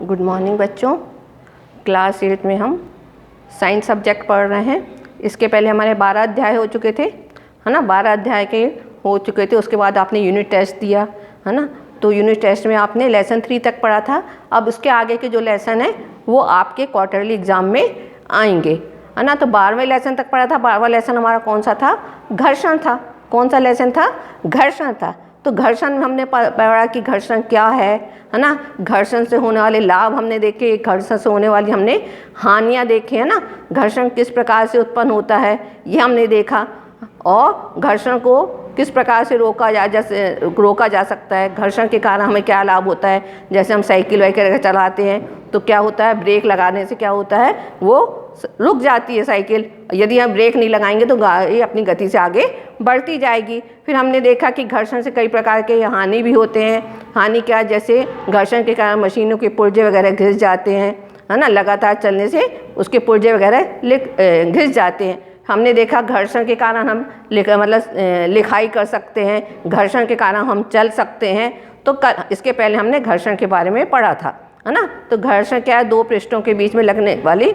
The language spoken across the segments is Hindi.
गुड मॉर्निंग बच्चों। क्लास 8 में हम साइंस सब्जेक्ट पढ़ रहे हैं। इसके पहले हमारे 12 अध्याय हो चुके थे, है ना। 12 अध्याय के हो चुके थे। उसके बाद आपने यूनिट टेस्ट दिया, है ना। तो यूनिट टेस्ट में आपने लेसन 3 तक पढ़ा था। अब इसके आगे के जो लेसन है वो आपके क्वार्टरली एग्ज़ाम में आएंगे, है ना। तो 12वें लेसन तक पढ़ा था। 12वां लेसन हमारा कौन सा था? घर्षण था। कौन सा लेसन था? घर्षण था। तो घर्षण में हमने पढ़ा कि घर्षण क्या है ना। घर्षण से होने वाले लाभ हमने देखे, घर्षण से होने वाली हमने हानियां देखी, है ना। घर्षण किस प्रकार से उत्पन्न होता है ये हमने देखा, और घर्षण को किस प्रकार से रोका जा सकता है। घर्षण के कारण हमें क्या लाभ होता है, जैसे हम साइकिल वगैरह चलाते हैं तो क्या होता है, ब्रेक लगाने से क्या होता है, वो रुक जाती है साइकिल। यदि हम ब्रेक नहीं लगाएंगे तो गाड़ी अपनी गति से आगे बढ़ती जाएगी। फिर हमने देखा कि घर्षण से कई प्रकार के हानि भी होते हैं। हानि क्या? जैसे घर्षण के कारण मशीनों के पुर्जे वगैरह घिस जाते हैं, है ना। लगातार चलने से उसके पुर्जे वगैरह घिस जाते हैं। हमने देखा घर्षण के कारण हम लिखाई कर सकते हैं, घर्षण के कारण हम चल सकते हैं। तो इसके पहले हमने घर्षण के बारे में पढ़ा था, है ना। तो घर्षण क्या है? दो पृष्ठों के बीच में लगने वाली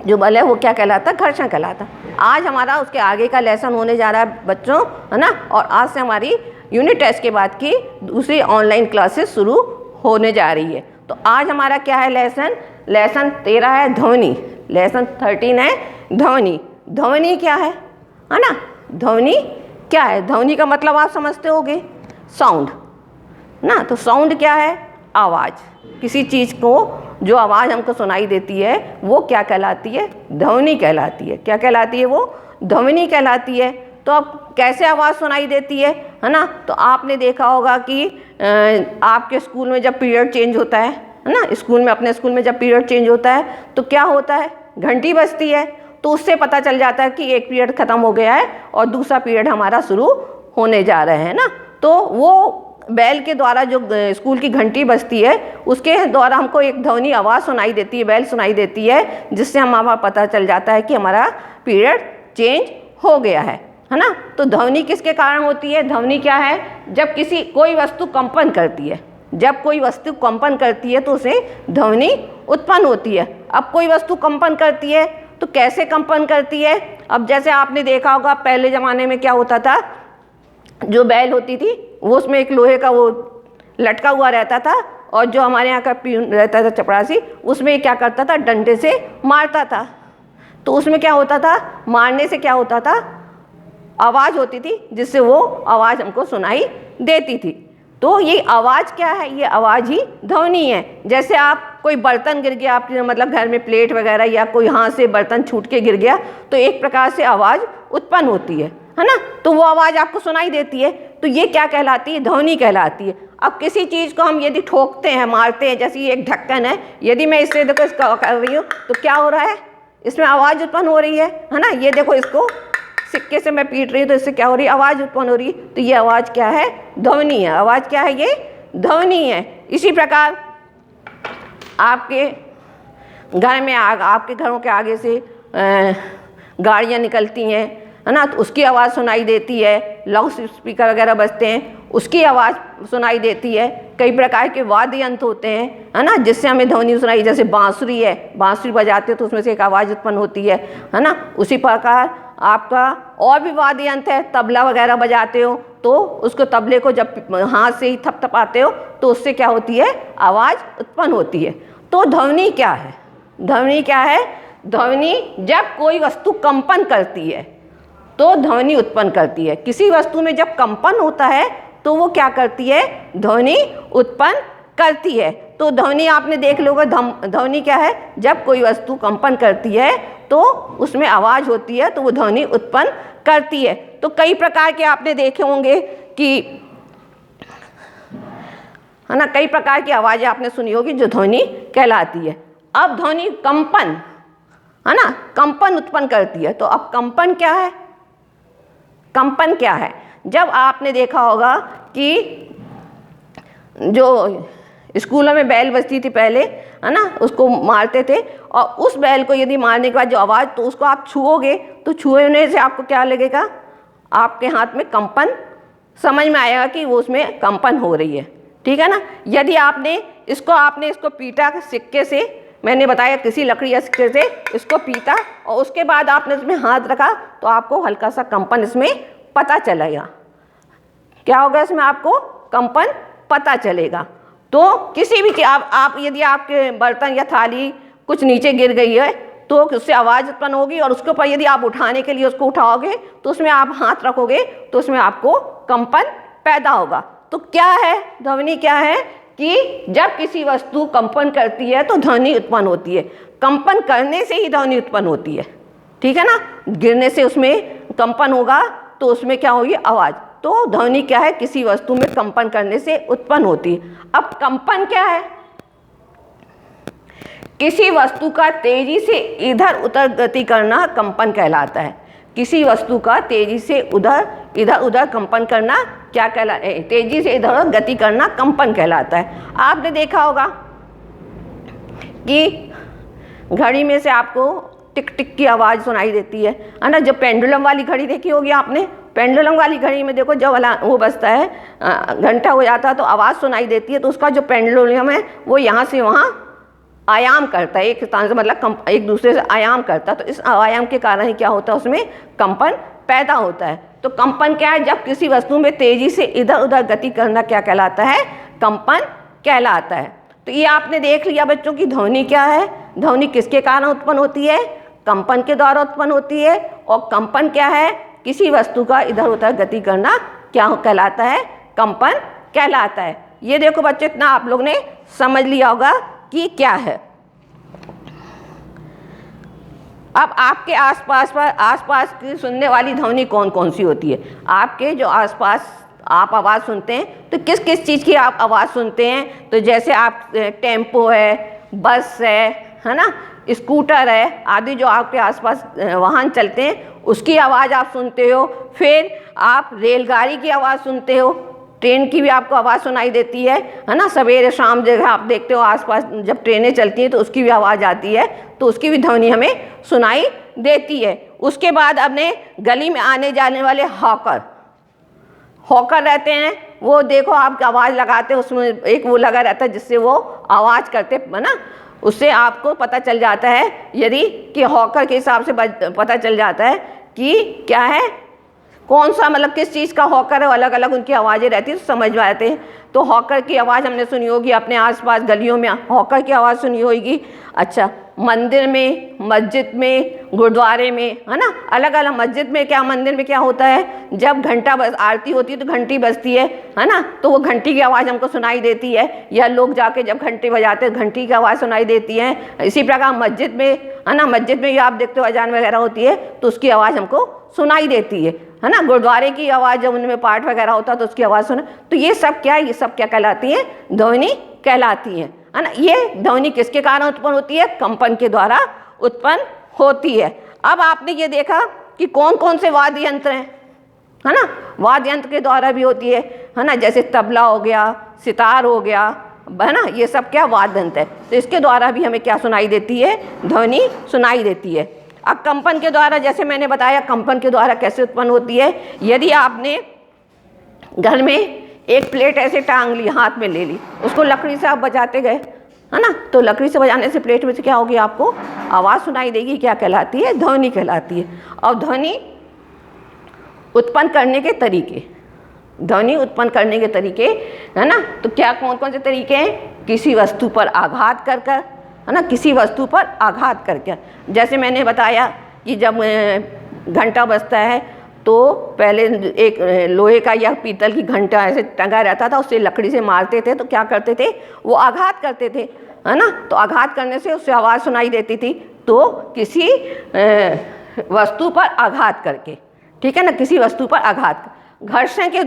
जो बल है वो क्या कहलाता है? घर्षण कहलाता। आज हमारा उसके आगे का लेसन होने जा रहा है बच्चों, है ना। और आज से हमारी यूनिट टेस्ट के बाद की दूसरी ऑनलाइन क्लासेस शुरू होने जा रही है। तो आज हमारा क्या है लेसन? लेसन 13 है ध्वनि। लेसन 13 है ध्वनि। ध्वनि क्या है ना। ध्वनि क्या है? ध्वनि का मतलब आप समझते होंगे, साउंड ना। तो साउंड क्या है? आवाज़। किसी चीज़ को जो आवाज़ हमको सुनाई देती है वो क्या कहलाती है? ध्वनि कहलाती है। क्या कहलाती है? वो ध्वनि कहलाती है। तो अब कैसे आवाज़ सुनाई देती है ना। तो आपने देखा होगा कि आपके स्कूल में जब पीरियड चेंज होता है ना, स्कूल में, अपने स्कूल में जब पीरियड चेंज होता है तो क्या होता है? घंटी बजती है। तो उससे पता चल जाता है कि एक पीरियड ख़त्म हो गया है और दूसरा पीरियड हमारा शुरू होने जा रहे हैं ना। तो वो बैल के द्वारा जो स्कूल की घंटी बजती है उसके द्वारा हमको एक ध्वनि आवाज़ सुनाई देती है, बैल सुनाई देती है, जिससे हमारा पता चल जाता है कि हमारा पीरियड चेंज हो गया है ना। तो ध्वनि किसके कारण होती है? ध्वनि क्या है? जब कोई वस्तु कंपन करती है। जब कोई वस्तु कंपन करती है तो उसे ध्वनि उत्पन्न होती है। अब कोई वस्तु कंपन करती है तो कैसे कंपन करती है? अब जैसे आपने देखा होगा पहले ज़माने में क्या होता था, जो बैल होती थी वो उसमें एक लोहे का वो लटका हुआ रहता था, और जो हमारे यहाँ का प्यून रहता था चपरासी, उसमें क्या करता था? डंडे से मारता था। तो उसमें क्या होता था? मारने से क्या होता था? आवाज़ होती थी, जिससे वो आवाज़ हमको सुनाई देती थी। तो ये आवाज़ क्या है? ये आवाज़ ही ध्वनि है। जैसे आप कोई बर्तन गिर गया आपके मतलब घर में, प्लेट वगैरह, या कोई हाथ से बर्तन छूट के गिर गया तो एक प्रकार से आवाज़ उत्पन्न होती है ना। तो वो आवाज़ आपको सुनाई देती है। तो ये क्या कहलाती है? ध्वनि कहलाती है। अब किसी चीज़ को हम यदि ठोकते हैं, मारते हैं, जैसे ये एक ढक्कन है, यदि मैं इससे देखो इसका कर रही हूँ तो क्या हो रहा है? इसमें आवाज़ उत्पन्न हो रही है ना। ये देखो, इसको सिक्के से मैं पीट रही हूँ तो इससे क्या हो रही है? आवाज़ उत्पन्न हो रही है। तो ये आवाज़ क्या है? ध्वनि है। आवाज़ क्या है? ये ध्वनि है। इसी प्रकार आपके घर में आपके घरों के आगे से गाड़ियाँ निकलती हैं, है ना। तो उसकी आवाज़ सुनाई देती है। लाउड स्पीकर वगैरह बजते हैं, उसकी आवाज़ सुनाई देती है। कई प्रकार के वाद्य यंत्र होते हैं, है ना, जिससे हमें ध्वनि सुनाई। जैसे बांसुरी है, बांसुरी बजाते हो तो उसमें से एक आवाज़ उत्पन्न होती है ना। उसी प्रकार आपका और भी वाद्य यंत्र है, तबला वगैरह बजाते हो तो उसको, तबले को जब हाथ से ही थपथपाते हो तो उससे क्या होती है? आवाज़ उत्पन्न होती है। तो ध्वनि क्या है? ध्वनि क्या है? ध्वनि जब कोई वस्तु कंपन करती है तो ध्वनि उत्पन्न करती है। किसी वस्तु में जब कंपन होता है तो वो क्या करती है? ध्वनि उत्पन्न करती है। तो ध्वनि आपने देख लोगे, ध्वनि क्या है? जब कोई वस्तु कंपन करती है तो उसमें आवाज़ होती है, तो वो ध्वनि उत्पन्न करती है। तो कई प्रकार के आपने देखे होंगे कि, है ना, कई प्रकार की आवाज़ें आपने सुनी होगी जो ध्वनि कहलाती है। अब ध्वनि कंपन, है ना, कंपन उत्पन्न करती है। तो अब कंपन क्या है? कंपन क्या है? जब आपने देखा होगा कि जो स्कूलों में बैल बजती थी पहले, है ना, उसको मारते थे, और उस बैल को यदि मारने के बाद जो आवाज़, तो उसको आप छुओगे तो छुने से आपको क्या लगेगा? आपके हाथ में कंपन समझ में आएगा कि वो उसमें कंपन हो रही है। ठीक है ना। यदि आपने इसको आपने इसको पीटा सिक्के से, मैंने बताया किसी लकड़ी या सिक्के से इसको पीटा और उसके बाद आपने इसमें हाथ रखा तो आपको हल्का सा कंपन इसमें पता चलेगा। क्या होगा इसमें? आपको कंपन पता चलेगा। तो किसी भी चीज़ आप यदि आपके बर्तन या थाली कुछ नीचे गिर गई है तो उससे आवाज़ उत्पन्न होगी, और उसके ऊपर यदि आप उठाने के लिए उसको उठाओगे तो उसमें आप हाथ रखोगे तो उसमें आपको कंपन पैदा होगा। तो क्या है ध्वनि? क्या है कि जब किसी वस्तु कंपन करती है तो ध्वनि उत्पन्न होती है। कंपन करने से ही ध्वनि उत्पन्न होती है, ठीक है ना। गिरने से उसमें कंपन होगा तो उसमें क्या होगी? आवाज़। तो ध्वनि क्या है? किसी वस्तु में कंपन करने से उत्पन्न होती है। अब कंपन क्या है? किसी वस्तु का तेजी से इधर उधर गति करना कंपन कहलाता है। किसी वस्तु का तेजी से इधर उधर कंपन करना क्या कहलाता है? तेजी से इधर उधर गति करना कंपन कहलाता है। आपने देखा होगा कि घड़ी में से आपको टिक टिक की आवाज़ सुनाई देती है ना। जो पेंडुलम वाली घड़ी देखी होगी आपने, पेंडुलम वाली घड़ी में देखो जब वो बजता है, घंटा हो जाता है तो आवाज़ सुनाई देती है। तो उसका जो पेंडुलम है वो यहाँ से वहाँ आयाम करता है, एक स्थान से मतलब एक दूसरे से आयाम करता है। तो इस आयाम के कारण ही क्या होता है? उसमें कंपन पैदा होता है। तो कंपन क्या है? जब किसी वस्तु में तेजी से इधर उधर गति करना क्या कहलाता है? कंपन कहलाता है। तो ये आपने देख लिया बच्चों की ध्वनि क्या है। ध्वनि किसके कारण उत्पन्न होती है? कंपन के द्वारा उत्पन्न होती है। और कंपन क्या है? किसी वस्तु का इधर उधर गति करना क्या कहलाता है? कंपन कहलाता है। ये देखो बच्चों, इतना आप लोग ने समझ लिया होगा कि क्या है। अब आपके आसपास की सुनने वाली ध्वनि कौन कौन सी होती है? आपके जो आसपास आप आवाज़ सुनते हैं तो किस किस चीज़ की आप आवाज़ सुनते हैं? तो जैसे आप टेम्पो है, बस है ना, स्कूटर है आदि जो आपके आसपास वाहन चलते हैं उसकी आवाज़ आप सुनते हो। फिर आप रेलगाड़ी की आवाज़ सुनते हो, ट्रेन की भी आपको आवाज़ सुनाई देती है ना। सवेरे शाम जगह आप देखते हो आसपास जब ट्रेनें चलती हैं तो उसकी भी आवाज़ आती है, तो उसकी भी ध्वनि हमें सुनाई देती है। उसके बाद अपने गली में आने जाने वाले हॉकर रहते हैं, वो देखो आप आवाज़ लगाते हैं, उसमें एक वो लगा रहता है जिससे वो आवाज़ करते है ना। उससे आपको पता चल जाता है यदि कि हॉकर के हिसाब से पता चल जाता है कि क्या है, कौन सा मतलब किस चीज़ का हॉकर है। अलग अलग उनकी आवाज़ें रहती है तो समझ में आते हैं। तो हॉकर की आवाज़ हमने सुनी होगी, अपने आसपास गलियों में हॉकर की आवाज़ सुनी होगी। अच्छा, मंदिर में, मस्जिद में, गुरुद्वारे में, है ना, अलग अलग। मस्जिद में क्या, मंदिर में क्या होता है, जब घंटा बज आरती होती है तो घंटी बजती है ना, तो वो घंटी की आवाज़ हमको सुनाई देती है। या लोग जाके जब घंटी बजाते हैं घंटी की आवाज़ सुनाई देती है। इसी प्रकार मस्जिद में, है ना, मस्जिद में आप देखते हो अजान वगैरह होती है तो उसकी आवाज़ हमको सुनाई देती है ना। गुरुद्वारे की आवाज़ जब उनमें पाठ वगैरह होता है तो उसकी आवाज़ सुना। तो ये सब क्या है? ये सब क्या कहलाती है? ध्वनि कहलाती है ना। ये ध्वनि किसके कारण उत्पन्न होती है? कंपन के द्वारा उत्पन्न होती है। अब आपने ये देखा कि कौन कौन से वाद्य यंत्र हैं, है ना। वाद्य यंत्र के द्वारा भी होती है ना, जैसे तबला हो गया, सितार हो गया, है ना, ये सब क्या वाद्य यंत्र है। तो इसके द्वारा भी हमें क्या सुनाई देती है? ध्वनि सुनाई देती है। अब कंपन के द्वारा, जैसे मैंने बताया कंपन के द्वारा कैसे उत्पन्न होती है। यदि आपने घर में एक प्लेट ऐसे टांग ली, हाथ में ले ली, उसको लकड़ी से आप बजाते गए, है ना, तो लकड़ी से बजाने से प्लेट में से क्या होगी? आपको आवाज़ सुनाई देगी। क्या कहलाती है? ध्वनि कहलाती है। और ध्वनि उत्पन्न करने के तरीके, ध्वनि उत्पन्न करने के तरीके, है ना, तो क्या कौन कौन से तरीके हैं? किसी वस्तु पर आघात कर कर, है ना, किसी वस्तु पर आघात करके। जैसे मैंने बताया कि जब घंटा बजता है तो पहले एक लोहे का या पीतल की घंटा ऐसे टंगा रहता था, उससे लकड़ी से मारते थे तो क्या करते थे? वो आघात करते थे, है ना। तो आघात करने से उससे आवाज़ सुनाई देती थी। तो किसी वस्तु पर आघात करके, ठीक है ना, किसी वस्तु पर आघात। घर्षण के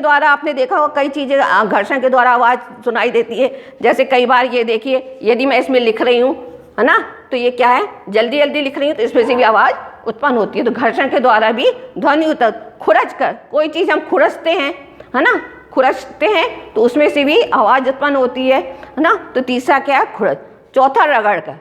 द्वारा आपने देखा हो कई चीज़ें घर्षण के द्वारा आवाज़ सुनाई देती है। जैसे कई बार ये देखिए, यदि मैं इसमें लिख रही हूँ, है ना, तो ये क्या है? जल्दी जल्दी लिख रही हूँ तो इसमें से भी आवाज़ उत्पन्न होती है। तो घर्षण के द्वारा भी ध्वनि खुरच कर, कोई चीज़ हम खुरचते हैं, है ना, खुरचते हैं तो उसमें से भी आवाज़ उत्पन्न होती है ना। तो तीसरा क्या है? खुरच। चौथा रगड़ कर,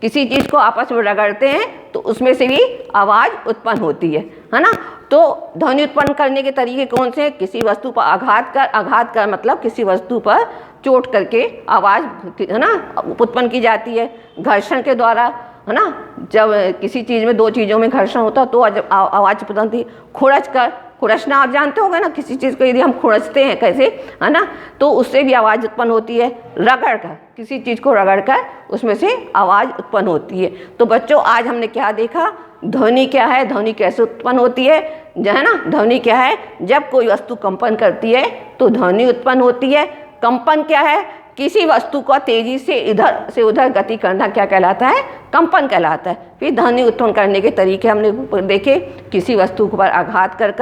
किसी चीज़ को आपस में रगड़ते हैं तो उसमें से भी आवाज़ उत्पन्न होती है ना। तो ध्वनि उत्पन्न करने के तरीके कौन से हैं? किसी वस्तु पर आघात कर मतलब किसी वस्तु पर चोट करके आवाज़ है ना उत्पन्न की जाती है। घर्षण के द्वारा है ना, जब किसी चीज़ में दो चीज़ों में घर्षण होता है तो आवाज़ उत्पन्न होती है। खुरच कर, खुरचना आप जानते होंगे ना, किसी चीज़ को यदि हम खुरचते हैं कैसे है ना, तो उससे भी आवाज़ उत्पन्न होती है। रगड़ कर, किसी चीज़ को रगड़ कर उसमें से आवाज़ उत्पन्न होती है। तो बच्चों आज हमने क्या देखा, ध्वनि क्या है, ध्वनि कैसे उत्पन्न होती है, जो है ना, ध्वनि क्या है, जब कोई वस्तु कंपन करती है तो ध्वनि उत्पन्न होती है। कंपन क्या है, किसी वस्तु को तेजी से इधर से उधर गति करना क्या कहलाता है, कंपन कहलाता है। फिर ध्वनि उत्पन्न करने के तरीके हमने देखे, किसी वस्तु पर आघात कर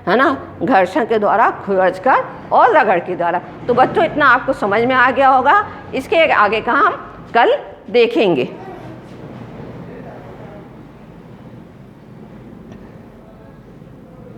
है ना, घर्षण के द्वारा, खुरच कर और रगड़ के द्वारा। तो बच्चों इतना आपको समझ में आ गया होगा। इसके आगे का हम कल देखेंगे।